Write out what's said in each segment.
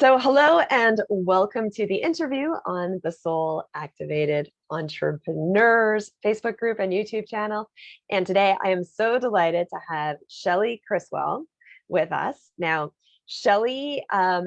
So, hello and welcome to the interview on the Soul Activated Entrepreneurs Facebook group and YouTube channel. And today I am so delighted to have Shelly Criswell with us. Now, Shelly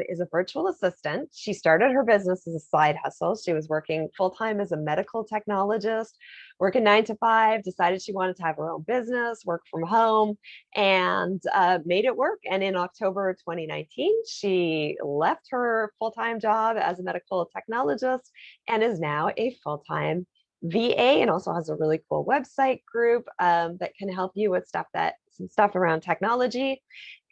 is a virtual assistant. She started her business as a side hustle. She was working full time as a medical technologist, working 9 to 5, decided she wanted to have her own business, work from home, and made it work. And in October 2019, she left her full-time job as a medical technologist and is now a full-time VA, and also has a really cool website group that can help you with some stuff around technology.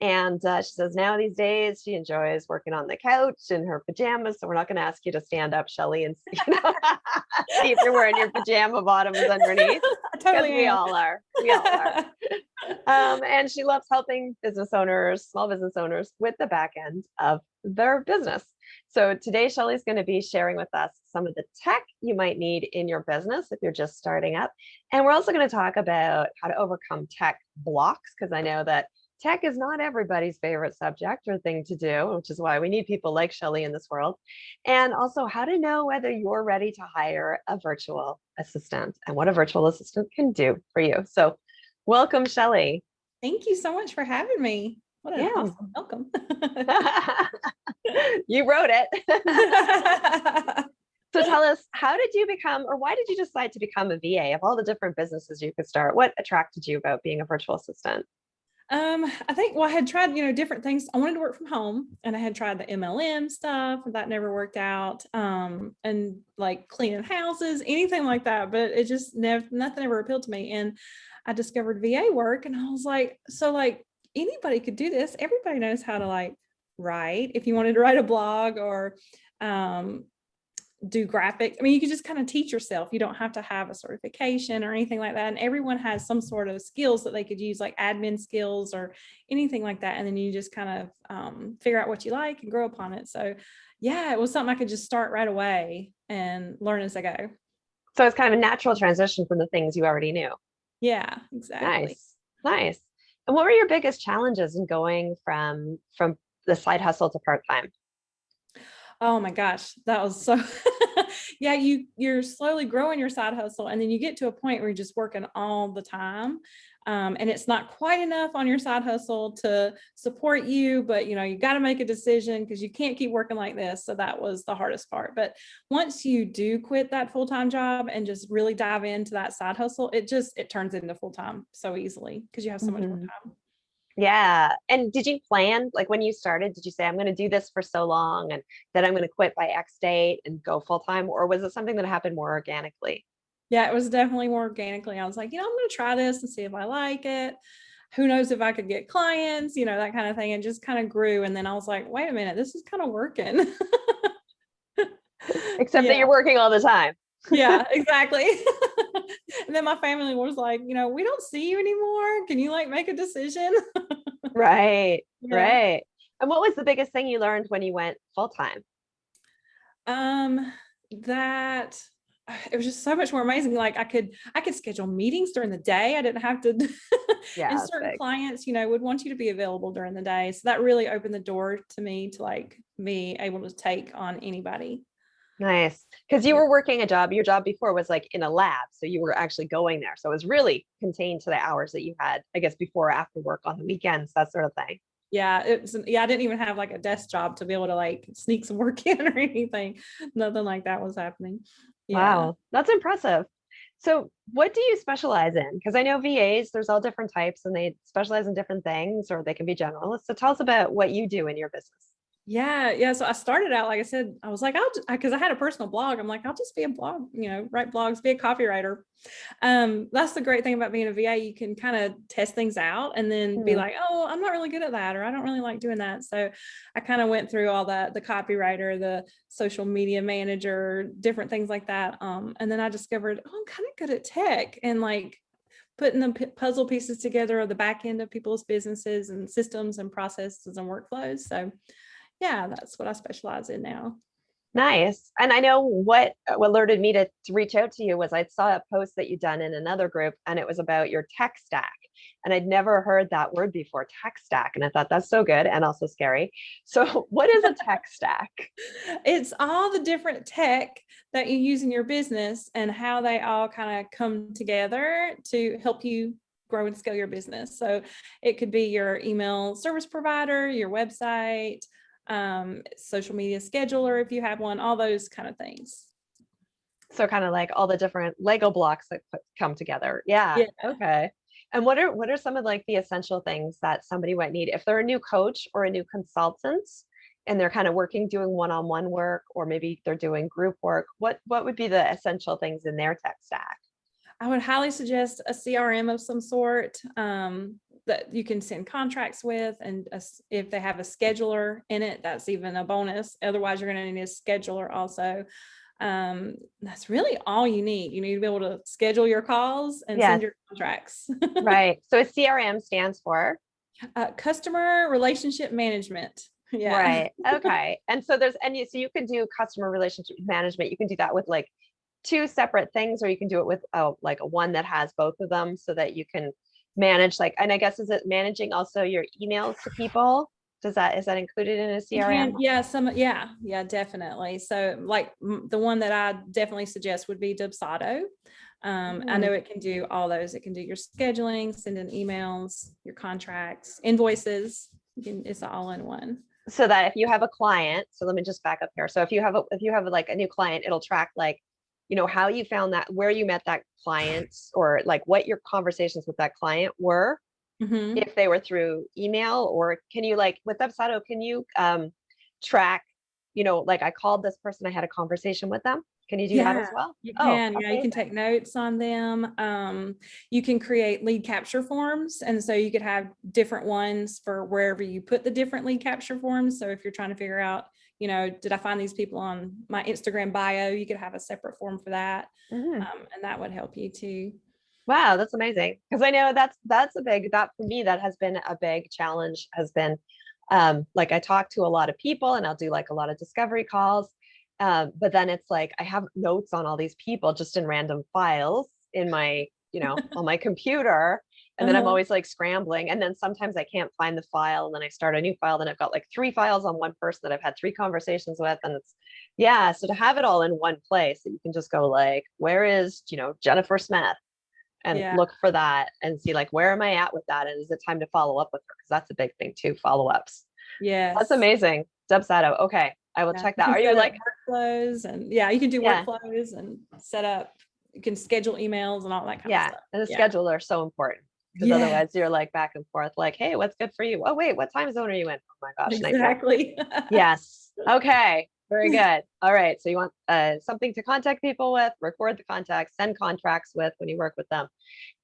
And she says now these days she enjoys working on the couch in her pajamas. So we're not going to ask you to stand up, Shelly, and see, see if you're wearing your pajama bottoms underneath. I totally we am. all are. We all are. And she loves helping small business owners, with the back end of their business. So today, Shelly's going to be sharing with us some of the tech you might need in your business if you're just starting up. And we're also going to talk about how to overcome tech blocks, because I know that tech is not everybody's favorite subject or thing to do, which is why we need people like Shelly in this world. And also how to know whether you're ready to hire a virtual assistant and what a virtual assistant can do for you. So welcome, Shelly. Thank you so much for having me. What an awesome welcome. You wrote it. So tell us, how did you become, or why did you decide to become a VA? Of all the different businesses you could start, what attracted you about being a virtual assistant? I think, I had tried, different things. I wanted to work from home, and I had tried the MLM stuff, and that never worked out. And like cleaning houses, anything like that, but it just nothing ever appealed to me. And I discovered VA work, and I was like, so like anybody could do this. Everybody knows how to write. If you wanted to write a blog or, do graphics. I mean, you could just kind of teach yourself. You don't have to have a certification or anything like that. And everyone has some sort of skills that they could use, like admin skills or anything like that. And then you just kind of figure out what you like and grow upon it. So yeah, it was something I could just start right away and learn as I go. So it's kind of a natural transition from the things you already knew. Yeah, exactly. Nice. And what were your biggest challenges in going from the side hustle to part-time? Oh my gosh, that was so, yeah, you're slowly growing your side hustle, and then you get to a point where you're just working all the time. And it's not quite enough on your side hustle to support you, but you got to make a decision because you can't keep working like this. So that was the hardest part. But once you do quit that full-time job and just really dive into that side hustle, it turns into full-time so easily because you have so much more time. Yeah. And did you plan, like when you started, did you say, I'm going to do this for so long and then I'm going to quit by X date and go full time? Or was it something that happened more organically? Yeah, it was definitely more organically. I was like, I'm going to try this and see if I like it. Who knows if I could get clients, that kind of thing. And just kind of grew. And then I was like, wait a minute, this is kind of working. Except that you're working all the time. Yeah, exactly. And then my family was like, we don't see you anymore. Can you make a decision? Right. Yeah. Right. And what was the biggest thing you learned when you went full time? That it was just so much more amazing. Like I could schedule meetings during the day. I didn't have to, and certain clients, would want you to be available during the day. So that really opened the door to me to be able to take on anybody. Nice. Because you were working your job before was like in a lab. So you were actually going there. So it was really contained to the hours that you had, I guess, before or after work on the weekends, that sort of thing. Yeah, I didn't even have a desk job to be able to sneak some work in or anything. Nothing like that was happening. Yeah. Wow, that's impressive. So what do you specialize in? Because I know VAs, there's all different types and they specialize in different things, or they can be generalists. So tell us about what you do in your business. Yeah. So I started out, like I said, I was like, because I had a personal blog. I'm like, I'll just be a blog, write blogs, be a copywriter. That's the great thing about being a VA. You can kind of test things out and then be like, oh, I'm not really good at that, or I don't really like doing that. So I kind of went through all that, the copywriter, the social media manager, different things like that. And then I discovered, oh, I'm kind of good at tech and putting the puzzle pieces together of the back end of people's businesses and systems and processes and workflows. So yeah, that's what I specialize in now. Nice. And I know what alerted me to reach out to you was I saw a post that you'd done in another group, and it was about your tech stack. And I'd never heard that word before, tech stack. And I thought that's so good and also scary. So what is a tech stack? It's all the different tech that you use in your business and how they all kind of come together to help you grow and scale your business. So it could be your email service provider, your website, social media scheduler, if you have one, all those kind of things. So kind of like all the different Lego blocks that come together. Yeah. Yeah. Okay. And what are some of like the essential things that somebody might need if they're a new coach or a new consultant and they're kind of doing one-on-one work, or maybe they're doing group work? What would be the essential things in their tech stack? I would highly suggest a CRM of some sort that you can send contracts with. And if they have a scheduler in it, that's even a bonus. Otherwise, you're going to need a scheduler also. That's really all you need. You need to be able to schedule your calls and send Yes. your contracts. Right. So a CRM stands for? Customer relationship management. Yeah. Right. Okay. And so so you can do customer relationship management. You can do that with like two separate things, or you can do it with like a one that has both of them so that you can manage like, and I guess, is it managing also your emails to people? Is that included in a CRM? Yeah, definitely. So like the one that I definitely suggest would be Dubsado. I know it can do all those. It can do your scheduling, sending emails, your contracts, invoices. It's all in one. So that if you have a client, so let me just back up here. So if you have like a new client, it'll track like, how you found that, where you met that client, or like what your conversations with that client were, if they were through email, or can you like with Dubsado, can you track, like I called this person, I had a conversation with them. Can you do that as well? You Oh, can. Yeah, you can take notes on them. You can create lead capture forms. And so you could have different ones for wherever you put the different lead capture forms. So if you're trying to figure out, did I find these people on my Instagram bio, you could have a separate form for that. And that would help you too. Wow, that's amazing. Because I know that's a big, that for me, that has been a big challenge, has been like I talk to a lot of people and I'll do like a lot of discovery calls. But then it's like I have notes on all these people just in random files in my, on my computer. And then I'm always like scrambling. And then sometimes I can't find the file. And then I start a new file. Then I've got like 3 files on one person that I've had 3 conversations with. And it's, yeah. So to have it all in one place, that you can just go like, where is, Jennifer Smith? And look for that and see like, where am I at with that? And is it time to follow up with her? Because that's a big thing too, follow-ups. Yes. That's amazing. Dubsado. Okay. I will check that. Are you like workflows? And you can do workflows and set up, you can schedule emails and all that kind of stuff. And the scheduler is so important, because otherwise you're like back and forth, like, hey, what's good for you? Oh, wait, what time zone are you in? Oh my gosh. Exactly. Yes. Okay. Very good. All right. So you want something to contact people with, record the contacts, send contracts with when you work with them,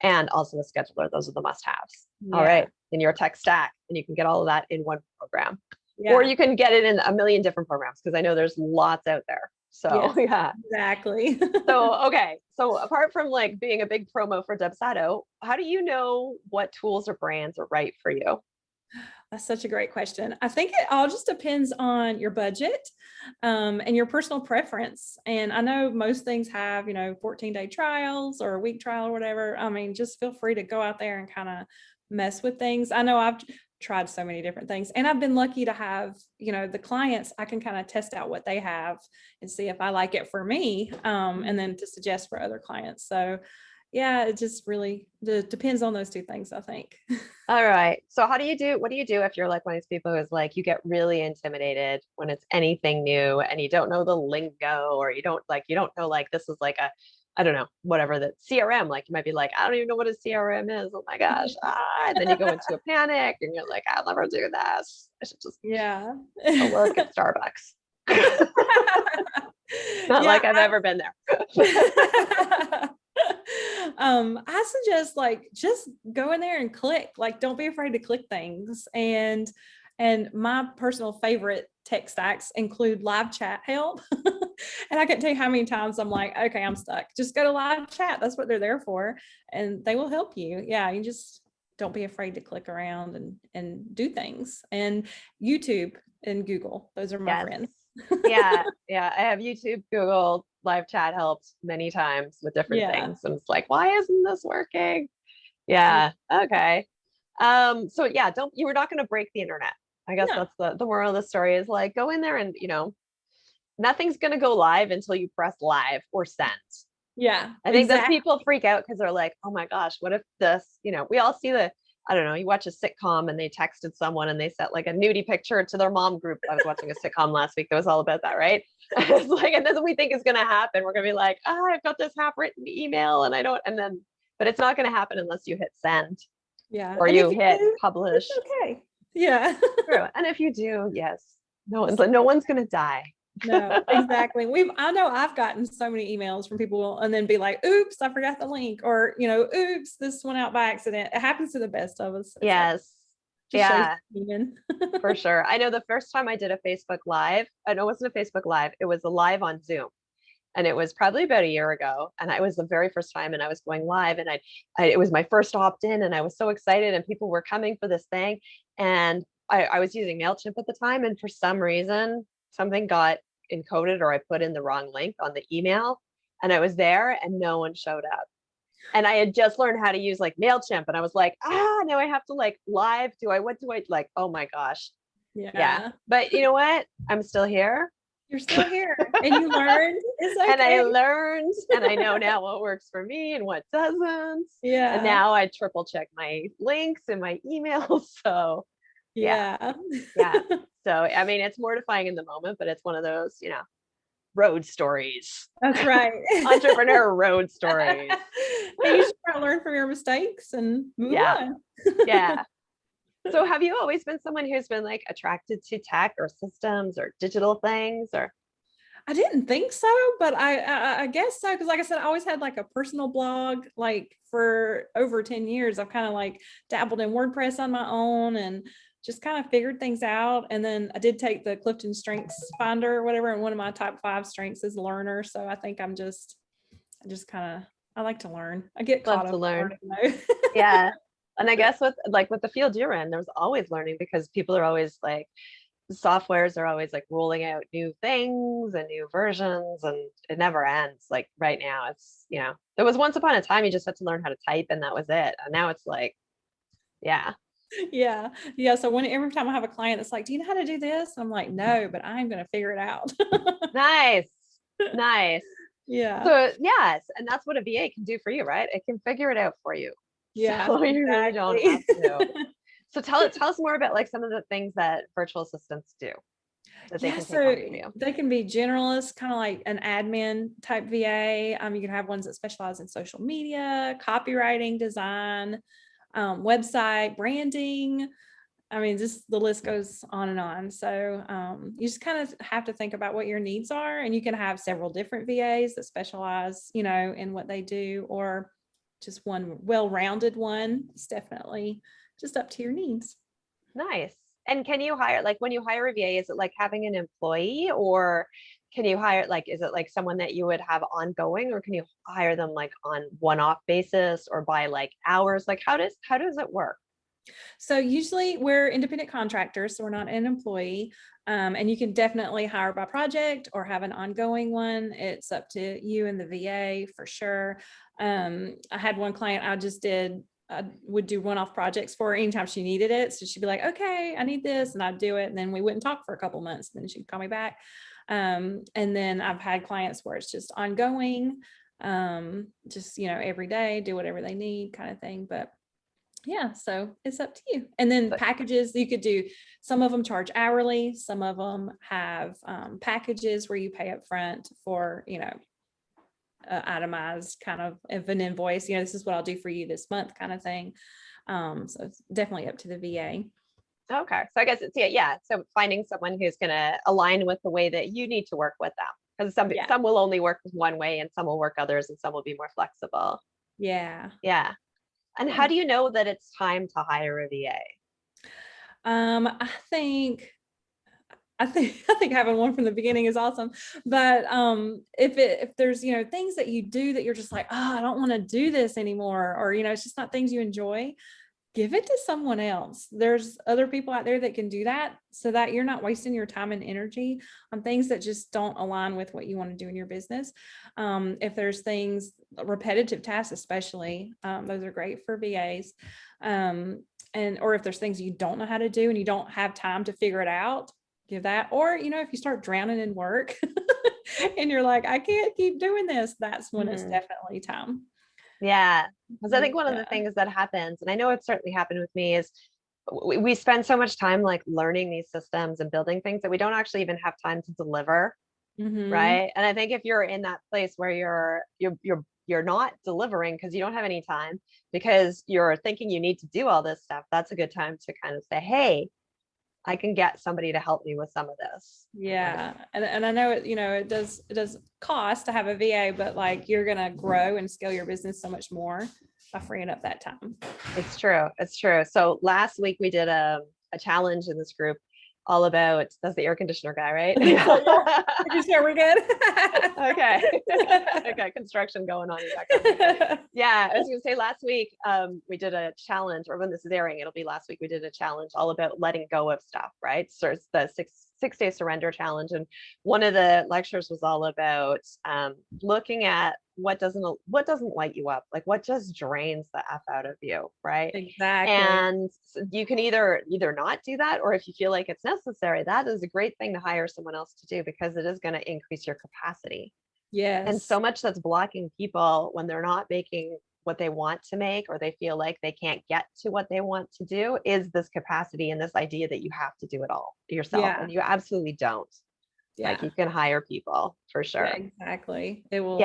and also a scheduler. Those are the must-haves. All right. In your tech stack, and you can get all of that in one program. Or you can get it in a million different programs, because I know there's lots out there. So exactly. Okay. So apart from like being a big promo for Dubsado, how do you know what tools or brands are right for you? That's such a great question. I think it all just depends on your budget and your personal preference. And I know most things have, 14-day trials or a week trial or whatever. I mean, just feel free to go out there and kind of mess with things. I know I've tried so many different things, and I've been lucky to have, the clients, I can kind of test out what they have and see if I like it for me, and then to suggest for other clients. So it just really depends on those 2 things, I think. All right. So what do you do if you're like one of these people who's like, you get really intimidated when it's anything new and you don't know the lingo, or you don't know, like, this is like I don't know, whatever, the CRM, like you might be like, I don't even know what a CRM is. Oh my gosh. And then you go into a panic and you're like, I'll never do this. I should just go work at Starbucks. Not like I've ever been there. I suggest like just go in there and click, like, don't be afraid to click things. And my personal favorite tech stacks include live chat help. And I can't tell you how many times I'm like, okay, I'm stuck. Just go to live chat. That's what they're there for. And they will help you. You just don't be afraid to click around and do things. And YouTube and Google, those are my friends. I have YouTube, Google, live chat helped many times with different things. And it's like, why isn't this working? Yeah. Okay. So yeah, you were not going to break the internet. I guess No. that's the moral of the story is like go in there and, nothing's going to go live until you press live or send. Yeah, I think that's exactly. people freak out because they're like, oh my gosh, what if this, we all see I don't know, you watch a sitcom and they texted someone and they sent like a nudie picture to their mom group. I was watching a sitcom last week that was all about that, right? It's like, and then we think is going to happen. We're going to be like, I've got this half written email and I don't, and then, but it's not going to happen unless you hit send Yeah. or And if you you hit do, it's publish. okay. Yeah. True. And if you do, yes, no one's going to die. No, exactly. I know I've gotten so many emails from people and then be like, oops, I forgot the link, or, oops, this went out by accident. It happens to the best of us. It's like, Yes. just shows Yeah. human. For sure. I know the first time I did a Facebook Live, I know it wasn't a Facebook Live, it was a live on Zoom. And it was probably about a year ago. And it was the very first time, and I was going live, and it was my first opt in, and I was so excited, and people were coming for this thing. And I was using MailChimp at the time. And for some reason, something got encoded, or I put in the wrong link on the email, and I was there and no one showed up. And I had just learned how to use like MailChimp, and I was like, now I have to like live. What do I like? Oh my gosh. Yeah. Yeah. But you know what? I'm still here. You're still here and you learned. It's And I okay. learned, and I know now what works for me and what doesn't. And Yeah. now I triple check my links and my emails. So yeah, Yeah. yeah. So I mean, it's mortifying in the moment, but it's one of those, road stories. That's right. Entrepreneur road stories. And you just gotta learn from your mistakes and move Yeah. on. Yeah. So have you always been someone who's been like attracted to tech or systems or digital things or? I didn't think so, but I guess so, because like I said, I always had like a personal blog. Like for over 10 years, I've kind of like dabbled in WordPress on my own and just kind of figured things out. And then I did take the Clifton Strengths Finder or whatever, and one of my top 5 strengths is learner. So I think I just kind of, I like to learn. I get Love caught to up in learn. learning though. Yeah. And I guess with the field you're in, there's always learning because people are always like, softwares are always like rolling out new things and new versions, and it never ends. Like right now, there was once upon a time you just had to learn how to type and that was it. And now it's like, yeah. Yeah. Yeah. So every time I have a client that's like, do you know how to do this? I'm like, no, but I'm going to figure it out. Nice. Nice. Yeah. So yes, and that's what a VA can do for you, right? It can figure it out for you. Yeah, So you really don't exactly. have to. So tell us more about like some of the things that virtual assistants do that they Yeah, can take so on for you. they can be generalists, kind of like an admin type VA. You can have ones that specialize in social media, copywriting, design, website, branding. I mean, just the list goes on and on. So you just kind of have to think about what your needs are, and you can have several different VAs that specialize, in what they do, or just one well-rounded one. It's definitely just up to your needs. Nice. And can you hire, like when you hire a VA, is it like having an employee, or can you hire, like, is it like someone that you would have ongoing, or can you hire them like on one-off basis or by like hours? Like how does it work? So usually we're independent contractors, so we're not an employee. And you can definitely hire by project or have an ongoing one. It's up to you and the VA for sure. I had one client I would do one-off projects for her anytime she needed it. So she'd be like, okay, I need this, and I'd do it. And then we wouldn't talk for a couple months, and then she'd call me back. And then I've had clients where it's just ongoing, just, every day, do whatever they need kind of thing. But yeah, so it's up to you. And then But packages, you could do, some of them charge hourly, some of them have packages where you pay up front for, itemized kind of an invoice, this is what I'll do for you this month kind of thing. So it's definitely up to the VA. okay. So I guess it's yeah. So finding someone who's gonna align with the way that you need to work with them. Because Yeah. some will only work one way and some will work others and some will be more flexible. Yeah. Yeah. And Yeah. how do you know that it's time to hire a VA? I think I think having one from the beginning is awesome. But if there's, things that you do that you're just like, oh, I don't want to do this anymore, or, it's just not things you enjoy, give it to someone else. There's other people out there that can do that, so that you're not wasting your time and energy on things that just don't align with what you want to do in your business. If there's things repetitive tasks, especially, those are great for VAs. Or if there's things you don't know how to do and you don't have time to figure it out, give that. Or, if you start drowning in work and you're like, I can't keep doing this, that's when it's definitely time. Yeah. Because I think one of the Yeah. things that happens, and I know it's certainly happened with me, is we spend so much time like learning these systems and building things that we don't actually even have time to deliver. Right. And I think if you're in that place where you're not delivering because you don't have any time, because you're thinking you need to do all this stuff, that's a good time to kind of say, hey, I can get somebody to help me with some of this. Yeah. And I know it does cost to have a VA, but like you're going to grow and scale your business so much more by freeing up that time. It's true. It's true. So last week we did a challenge in this group all about, that's the air conditioner guy, right? Sure, we're good. Okay. Okay. Construction going on in the background. Yeah. I was going to say last week, we did a challenge, or when this is airing, it'll be last week. We did a challenge all about letting go of stuff, right? So it's the six-day surrender challenge. And one of the lectures was all about looking at what doesn't light you up, like what just drains the F out of you, right? Exactly. And so you can either not do that, or if you feel like it's necessary, that is a great thing to hire someone else to do, because it is going to increase your capacity. Yes. And so much that's blocking people when they're not making what they want to make, or they feel like they can't get to what they want to do, is this capacity and this idea that you have to do it all yourself. And you absolutely don't. Like you can hire people for sure. Yeah, exactly. It will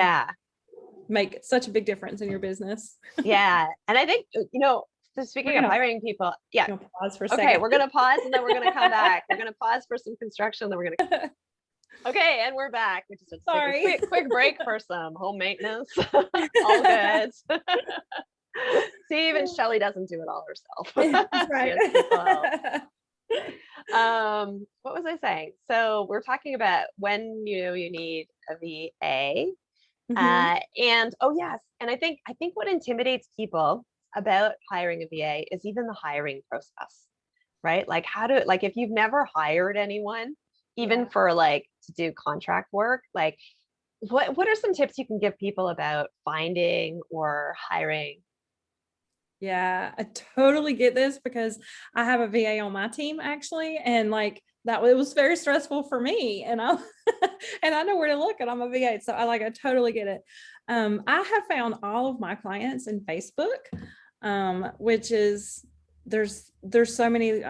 make such a big difference in your business. Yeah. And I think, so speaking of hiring people, pause for a second. Okay, we're going to pause and then we're going to come back. We're going to pause for some construction, then we're going to Okay, and we're back. We just Sorry. Take a quick break for some home maintenance. All good. See, even Shelly doesn't do it all herself. That's right. What was I saying? So we're talking about when you need a VA. And oh yes, and I think what intimidates people about hiring a VA is even the hiring process, right? Like if you've never hired anyone, even for like to do contract work, like what are some tips you can give people about finding or hiring? Yeah, I totally get this, because I have a VA on my team actually, and like that it was very stressful for me, and I and I know where to look, and I'm a VA, so I totally get it. I have found all of my clients in Facebook, which is there's so many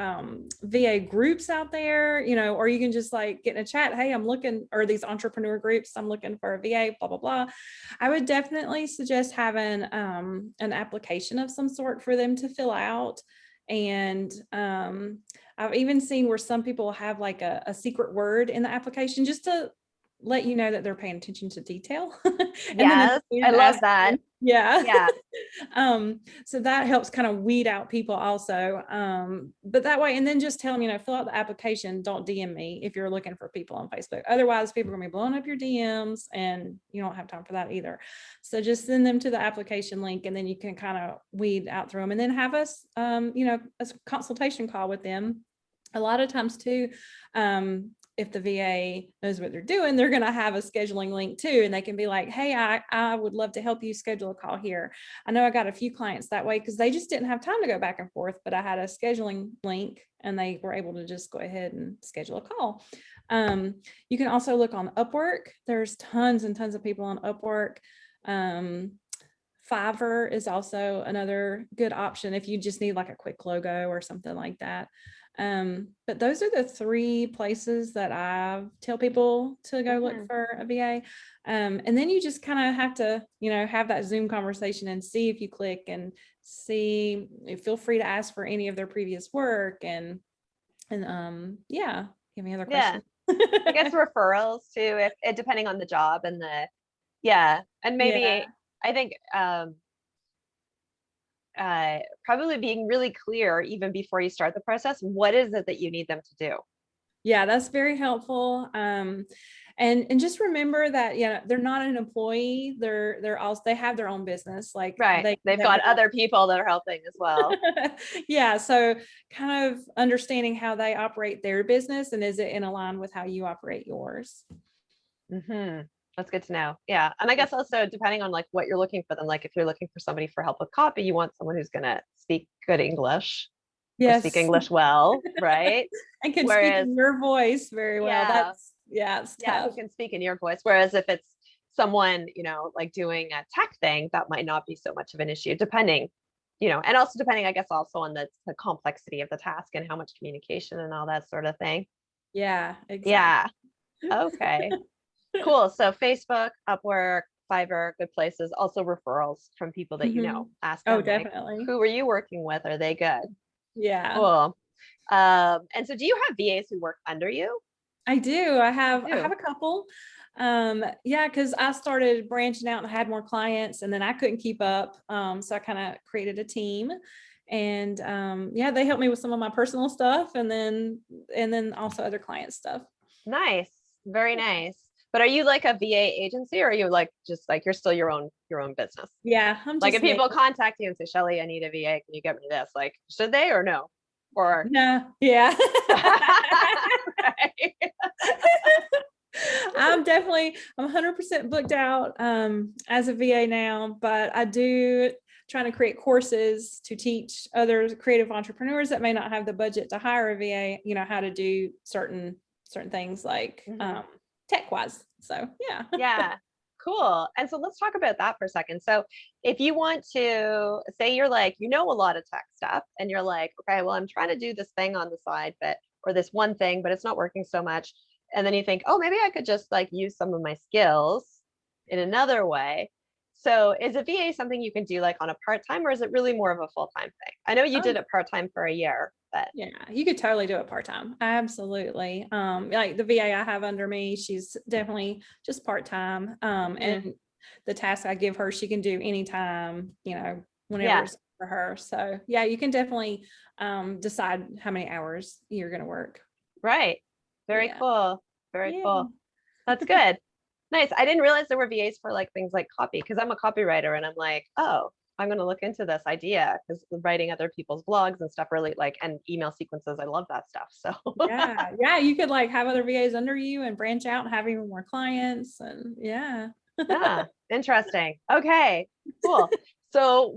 VA groups out there, or you can just like get in a chat, hey, I'm looking, or these entrepreneur groups, I'm looking for a VA, blah blah blah. I would definitely suggest having an application of some sort for them to fill out. And I've even seen where some people have like a secret word in the application just to let you know that they're paying attention to detail. Yes, I love that. Yeah. So that helps kind of weed out people also. But that way, and then just tell them, fill out the application. Don't DM me if you're looking for people on Facebook. Otherwise, people are gonna be blowing up your DMs, and you don't have time for that either. So just send them to the application link, and then you can kind of weed out through them, and then have us, a consultation call with them. A lot of times too, if the VA knows what they're doing, they're going to have a scheduling link too. And they can be like, hey, I would love to help you schedule a call here. I know I got a few clients that way because they just didn't have time to go back and forth, but I had a scheduling link and they were able to just go ahead and schedule a call. You can also look on Upwork. There's tons and tons of people on Upwork. Fiverr is also another good option if you just need like a quick logo or something like that. But those are the three places that I tell people to go look for a VA. And then you just kind of have to, have that Zoom conversation and see if you click, and see, feel free to ask for any of their previous work. And yeah, you have any other questions? I guess referrals too, if depending on the job and and maybe I think probably being really clear even before you start the process, what is it that you need them to do? Yeah, that's very helpful. And just remember that, they're not an employee. They have their own business. Like they've got other people that are helping as well. Yeah. So kind of understanding how they operate their business, and is it in line with how you operate yours? That's good to know. Yeah. And I guess also depending on like what you're looking for, then like if you're looking for somebody for help with copy, you want someone who's gonna speak good English or speak Yes. English well, right? And can speak Whereas, in your voice very well. yeah, Yeah, it's yeah, who tough. can speak in your voice. Whereas if it's someone, like doing a tech thing, that might not be so much of an issue, depending, and also depending, I guess, also on the complexity of the task and how much communication and all that sort of thing. Yeah, exactly. Yeah. Okay. Cool. So Facebook, Upwork, Fiverr, good places. Also referrals from people that Mhm. Ask Oh, them like, definitely. who are you working with? Are they good? Yeah. Cool. And so do you have VAs who work under you? I do. You I have do. a couple. Yeah, because I started branching out and had more clients and then I couldn't keep up. So I kind of created a team and yeah, they helped me with some of my personal stuff and then also other client stuff. Nice. Very nice. But are you like a VA agency or are you like just like you're still your own business? Yeah, I'm Like if just me. people contact you and say, Shelly, I need a VA, can you get me this? Like, should they or no? Or No, yeah. right. I'm 100% booked out as a VA now, but I do trying to create courses to teach other creative entrepreneurs that may not have the budget to hire a VA, how to do certain things like Mhm. tech wise. So yeah. Yeah. Cool. And so let's talk about that for a second. So if you want to say you're like, a lot of tech stuff and you're like, okay, well, I'm trying to do this thing on the side, or this one thing, but it's not working so much. And then you think, oh, maybe I could just like use some of my skills in another way. So is a VA something you can do like on a part-time or is it really more of a full-time thing? I know you Oh, did it part-time for a year, but yeah, you could totally do it part-time. Absolutely. Like the VA I have under me, she's definitely just part-time. mhm. And the task I give her, she can do anytime, whenever Yeah, it's for her. So yeah, you can definitely decide how many hours you're going to work. right. Very Yeah. cool. Very Yeah. cool. That's good. Nice. I didn't realize there were VAs for like things like copy because I'm a copywriter and I'm like, oh, I'm going to look into this idea because writing other people's blogs and stuff really like and email sequences. I love that stuff. So Yeah. Yeah. You could like have other VAs under you and branch out and have even more clients. And yeah. yeah, interesting. Okay, cool. So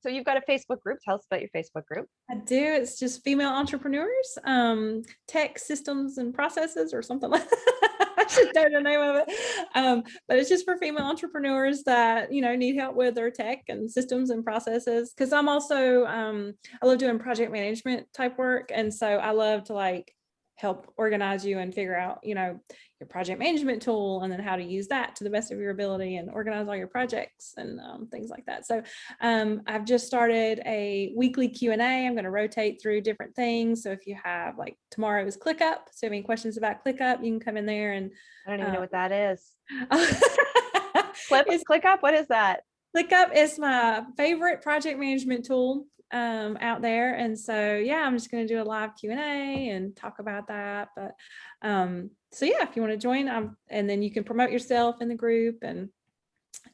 you've got a Facebook group. Tell us about your Facebook group. I do. It's just female entrepreneurs, tech systems and processes or something like that. I should know the name of it. But it's just for female entrepreneurs that, need help with their tech and systems and processes. Cause I'm also, I love doing project management type work. And so I love to like help organize you and figure out, your project management tool and then how to use that to the best of your ability and organize all your projects and things like that. So I've just started a weekly Q&A. I'm going to rotate through different things. So if you have like tomorrow is ClickUp. So if you have any questions about ClickUp, you can come in there and I don't even know um, what that is. it's Click up. What is that? ClickUp is my favorite project management tool out there. And so, yeah, I'm just going to do a live Q&A and talk about that. But so yeah, if you want to join, and then you can promote yourself in the group and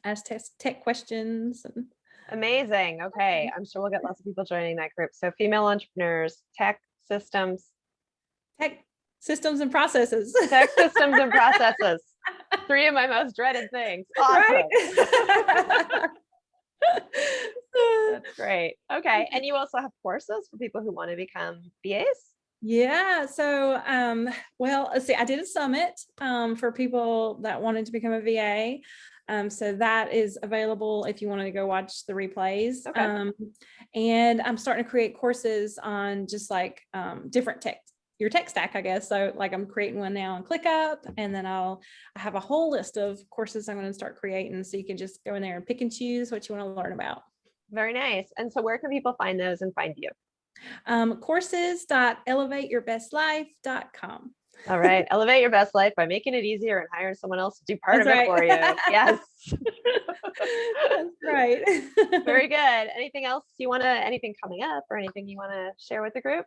ask tech questions. And Amazing. Okay, I'm sure we'll get lots of people joining that group. So female entrepreneurs, tech systems and processes. tech systems and processes. Three of my most dreaded things. Right? Awesome. That's great. Okay. And you also have courses for people who want to become VAs? Yeah. So, well, let's see, I did a summit for people that wanted to become a VA. So that is available if you want to go watch the replays. Okay. And I'm starting to create courses on just like different your tech stack, I guess. So like I'm creating one now on ClickUp, and then I have a whole list of courses I'm going to start creating. So you can just go in there and pick and choose what you want to learn about. Very nice. And so where can people find those and find you? Courses.elevateyourbestlife.com. All right. Elevate your best life by making it easier and hiring someone else to do part That's of it right. for you. Yes. That's right. Very good. Anything coming up or anything you want to share with the group?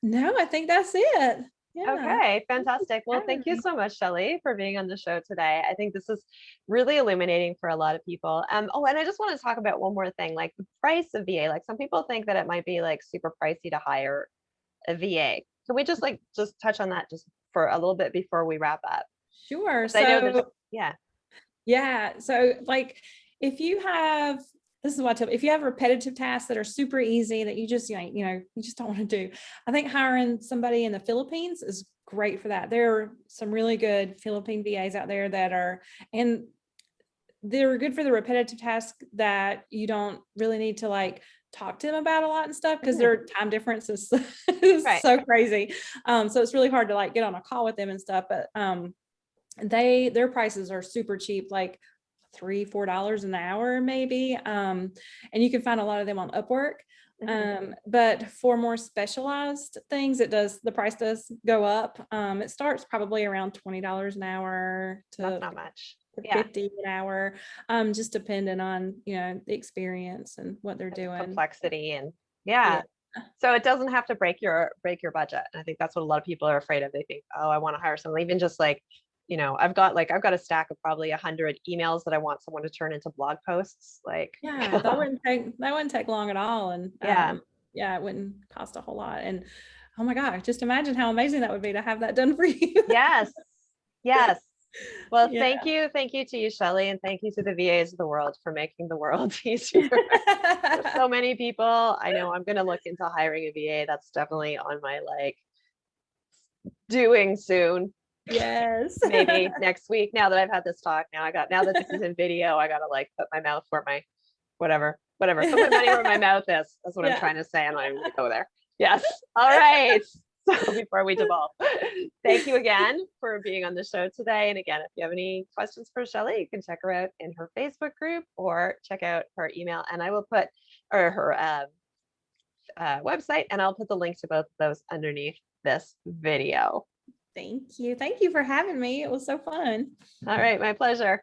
No, I think that's it. Yeah. Okay, fantastic. Well, thank you so much, Shelly, for being on the show today. I think this is really illuminating for a lot of people. Oh, and I just want to talk about one more thing, like the price of VA. Like some people think that it might be like super pricey to hire a VA. Can we just touch on that just for a little bit before we wrap up? Sure. 'Cause I know there's So yeah. Yeah. So like if you have, this is what I tell, if you have repetitive tasks that are super easy that you just, you just don't want to do, I think hiring somebody in the Philippines is great for that. There are some really good Philippine VAs out there that are, and they're good for the repetitive tasks that you don't really need to like talk to them about a lot and stuff because Mhm. their time difference is Right. so crazy. So it's really hard to like get on a call with them and stuff. But their prices are super cheap, like $3-4 an hour maybe. And you can find a lot of them on Upwork. But for more specialized things, the price does go up. It starts probably around $20 an hour That's to not much. to Yeah. 50 an hour, just depending on, the experience and what they're And the doing. complexity and Yeah. yeah. So it doesn't have to break your budget. And I think that's what a lot of people are afraid of. They think, oh, I want to hire someone, even just like, I've got a stack of probably 100 emails that I want someone to turn into blog posts. Like, Yeah, that wouldn't take long at all. And yeah. yeah, it wouldn't cost a whole lot. And oh my God, just imagine how amazing that would be to have that done for you. Yes. Yes. Well, Yeah. thank you. Thank you to you, Shelly, and thank you to the VAs of the world for making the world easier for so many people. I know I'm going to look into hiring a VA. That's definitely on my like doing soon. Yes. Maybe next week. Now that I've had this talk, now that this is in video, I gotta like put my mouth where my whatever. Put my money where my mouth is. That's what I'm Yeah. trying to say. I'm not even gonna go there. Yes. All right. So before we devolve, thank you again for being on the show today. And again, if you have any questions for Shelly, you can check her out in her Facebook group or check out her email. And I will put or her website, and I'll put the link to both of those underneath this video. Thank you. Thank you for having me. It was so fun. All right, my pleasure.